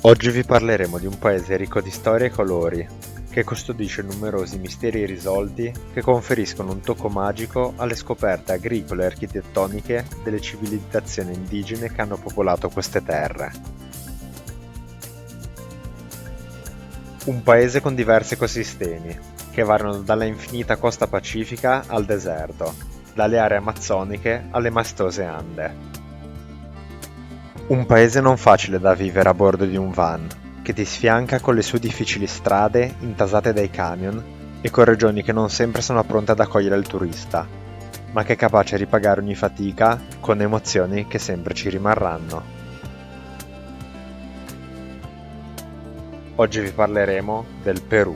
Oggi vi parleremo di un paese ricco di storia e colori, che custodisce numerosi misteri irrisolti che conferiscono un tocco magico alle scoperte agricole e architettoniche delle civilizzazioni indigene che hanno popolato queste terre. Un paese con diversi ecosistemi, che variano dalla infinita costa pacifica al deserto, dalle aree amazzoniche alle maestose Ande. Un paese non facile da vivere a bordo di un van, che ti sfianca con le sue difficili strade intasate dai camion e con regioni che non sempre sono pronte ad accogliere il turista, ma che è capace di ripagare ogni fatica con emozioni che sempre ci rimarranno. Oggi vi parleremo del Perù.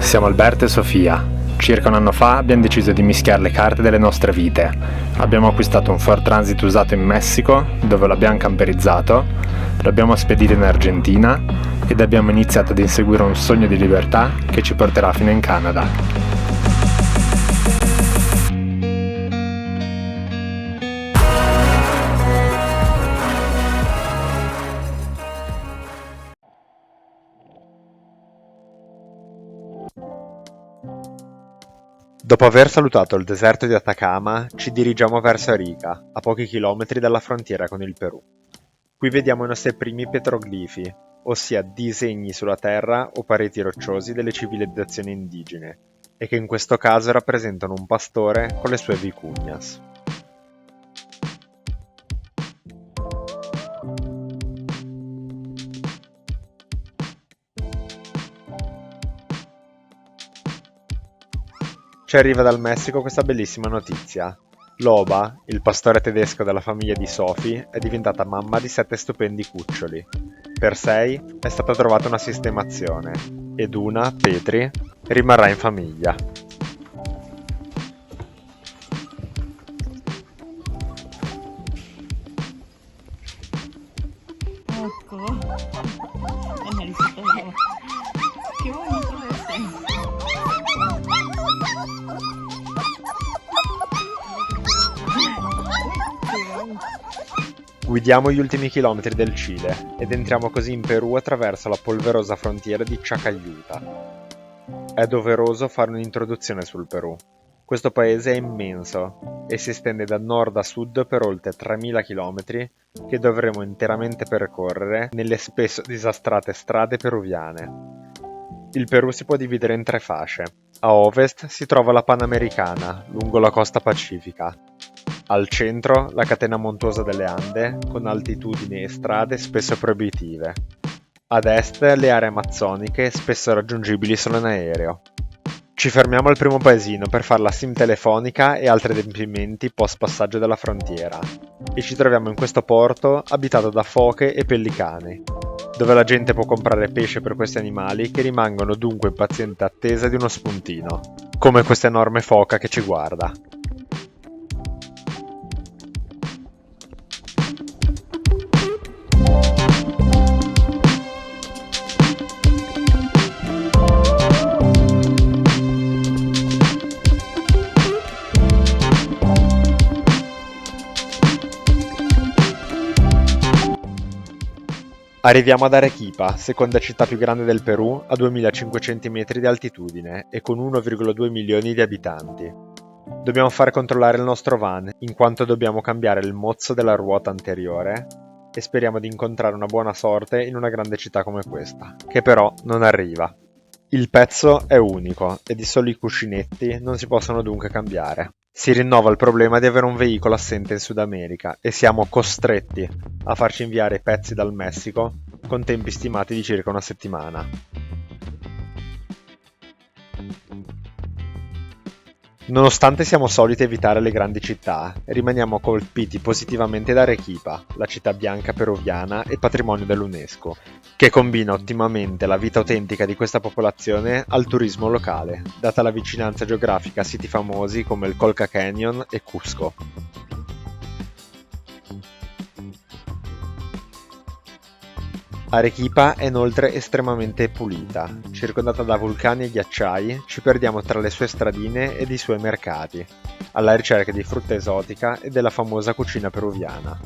Siamo Alberto e Sofia. Circa un anno fa abbiamo deciso di mischiare le carte delle nostre vite. Abbiamo acquistato un Ford Transit usato in Messico, dove l'abbiamo camperizzato, l'abbiamo spedito in Argentina ed abbiamo iniziato ad inseguire un sogno di libertà che ci porterà fino in Canada. Dopo aver salutato il deserto di Atacama, ci dirigiamo verso Arica, a pochi chilometri dalla frontiera con il Perù. Qui vediamo i nostri primi petroglifi, ossia disegni sulla terra o pareti rocciosi delle civilizzazioni indigene, e che in questo caso rappresentano un pastore con le sue vicuñas. Ci arriva dal Messico questa bellissima notizia. Loba, il pastore tedesco della famiglia di Sophie, è diventata mamma di 7 stupendi cuccioli. Per 6 è stata trovata una sistemazione, ed una, Petri, rimarrà in famiglia. Ecco, è una risata vera. Che bonito essere. Guidiamo gli ultimi chilometri del Cile ed entriamo così in Perù attraverso la polverosa frontiera di Chacayuta. È doveroso fare un'introduzione sul Perù. Questo paese è immenso e si estende da nord a sud per oltre 3000 km che dovremo interamente percorrere nelle spesso disastrate strade peruviane. Il Perù si può dividere in 3 fasce. A ovest si trova la Panamericana, lungo la costa pacifica. Al centro la catena montuosa delle Ande, con altitudini e strade spesso proibitive. Ad est le aree amazzoniche, spesso raggiungibili solo in aereo. Ci fermiamo al primo paesino per fare la SIM telefonica e altri adempimenti post passaggio della frontiera, e ci troviamo in questo porto abitato da foche e pellicani, dove la gente può comprare pesce per questi animali che rimangono dunque in paziente attesa di uno spuntino, come questa enorme foca che ci guarda. Arriviamo ad Arequipa, seconda città più grande del Perù, a 2500 metri di altitudine e con 1,2 milioni di abitanti. Dobbiamo far controllare il nostro van, in quanto dobbiamo cambiare il mozzo della ruota anteriore e speriamo di incontrare una buona sorte in una grande città come questa, che però non arriva. Il pezzo è unico ed i soli cuscinetti non si possono dunque cambiare. Si rinnova il problema di avere un veicolo assente in Sud America e siamo costretti a farci inviare i pezzi dal Messico con tempi stimati di circa una settimana. Nonostante siamo soliti evitare le grandi città, rimaniamo colpiti positivamente da Arequipa, la città bianca peruviana e patrimonio dell'UNESCO, che combina ottimamente la vita autentica di questa popolazione al turismo locale, data la vicinanza geografica a siti famosi come il Colca Canyon e Cusco. Arequipa è inoltre estremamente pulita, circondata da vulcani e ghiacciai, ci perdiamo tra le sue stradine ed i suoi mercati. alla ricerca di frutta esotica e della famosa cucina peruviana.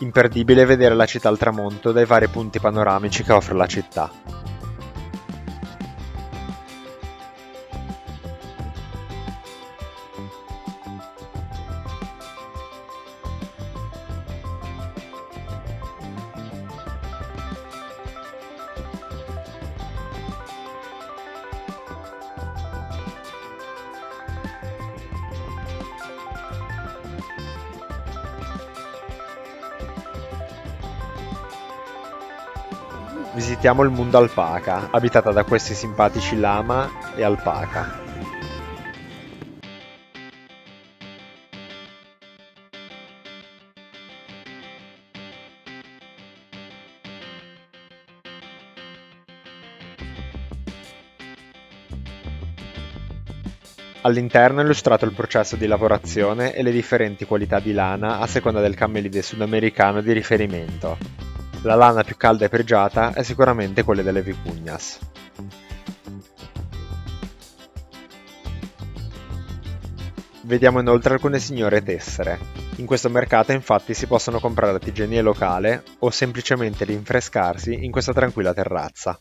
Imperdibile vedere la città al tramonto dai vari punti panoramici che offre la città. Visitiamo il mondo alpaca, abitata da questi simpatici lama e alpaca. All'interno è illustrato il processo di lavorazione e le differenti qualità di lana a seconda del cammelide sudamericano di riferimento. La lana più calda e pregiata è sicuramente quella delle vicuñas. Vediamo inoltre alcune signore tessere. In questo mercato infatti si possono comprare artigianie locale o semplicemente rinfrescarsi in questa tranquilla terrazza.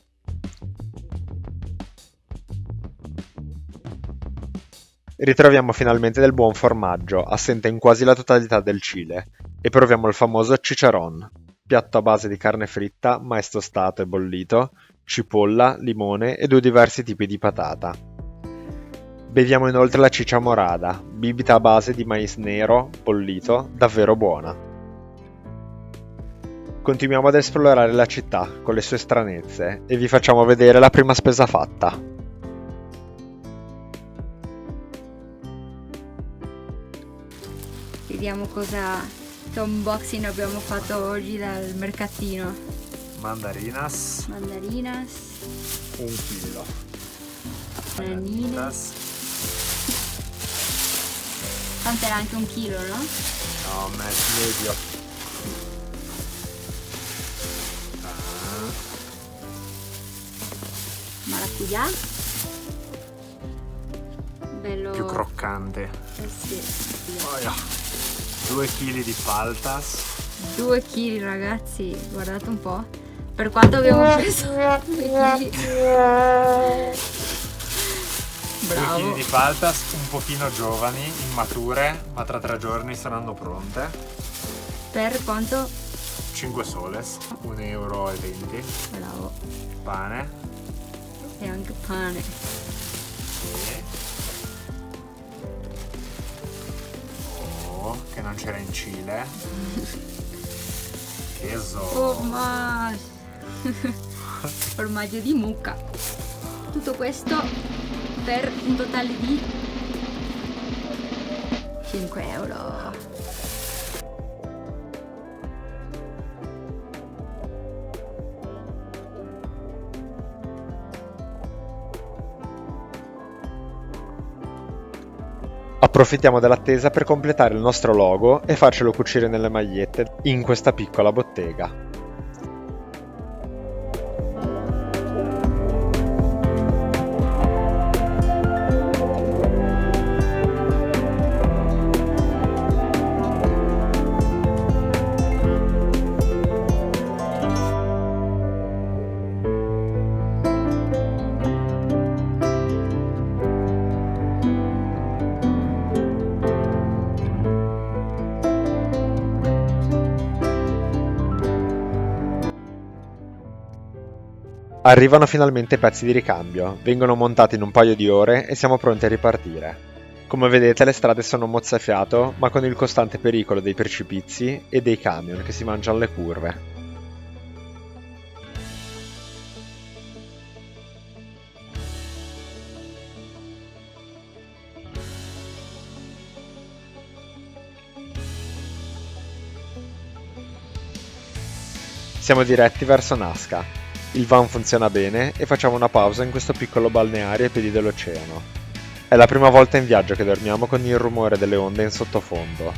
Ritroviamo finalmente del buon formaggio, assente in quasi la totalità del Cile, e proviamo il famoso chicharrón, piatto a base di carne fritta, mais tostato e bollito, cipolla, limone e 2 diversi tipi di patata. Beviamo inoltre la chicha morada, bibita a base di mais nero, bollito, davvero buona. Continuiamo ad esplorare la città con le sue stranezze e vi facciamo vedere la prima spesa fatta. Vediamo che unboxing abbiamo fatto oggi dal mercatino. Mandarinas, Mandarinas, 1 chilo. bananine. Tanto era anche 1 chilo, no? No, medio. Maracujá. Bello. più croccante. Sì. 2 kg di paltas. 2 kg ragazzi, guardate un po'. Per quanto abbiamo preso 2 kg. 2 Bravo. kg di paltas un pochino giovani, immature, ma tra 3 giorni saranno pronte. Per quanto? 5 soles, 1,20 euro. Bravo. Pane. E anche pane. E... oh, che non c'era in Cile. Queso. Formaggio. Formaggio di mucca. Tutto questo per un totale di 5 euro. Approfittiamo dell'attesa per completare il nostro logo e farcelo cucire nelle magliette in questa piccola bottega. Arrivano finalmente i pezzi di ricambio, vengono montati in un paio di ore e siamo pronti a ripartire. Come vedete le strade sono mozzafiato, ma con il costante pericolo dei precipizi e dei camion che si mangiano le curve. Siamo diretti verso Nazca. Il van funziona bene e facciamo una pausa in questo piccolo balneario ai piedi dell'oceano. È la prima volta in viaggio che dormiamo con il rumore delle onde in sottofondo.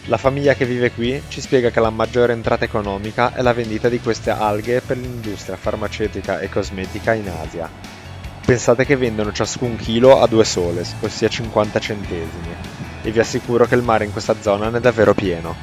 La famiglia che vive qui ci spiega che la maggiore entrata economica è la vendita di queste alghe per l'industria farmaceutica e cosmetica in Asia. Pensate che vendono ciascun chilo a 2 soles, ossia 50 centesimi, e vi assicuro che il mare in questa zona ne è davvero pieno.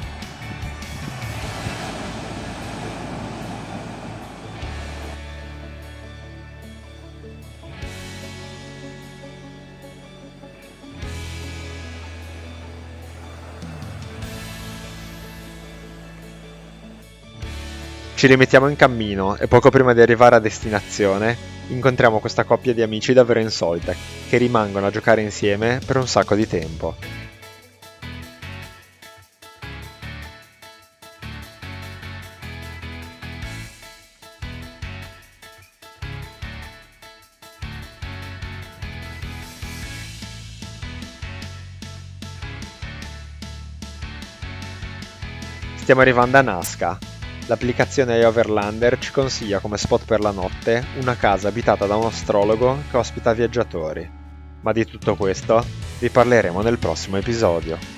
Ci rimettiamo in cammino e poco prima di arrivare a destinazione incontriamo questa coppia di amici davvero insolita che rimangono a giocare insieme per un sacco di tempo. Stiamo arrivando a Nazca. L'applicazione iOverlander ci consiglia come spot per la notte una casa abitata da un astrologo che ospita viaggiatori. Ma di tutto questo vi parleremo nel prossimo episodio.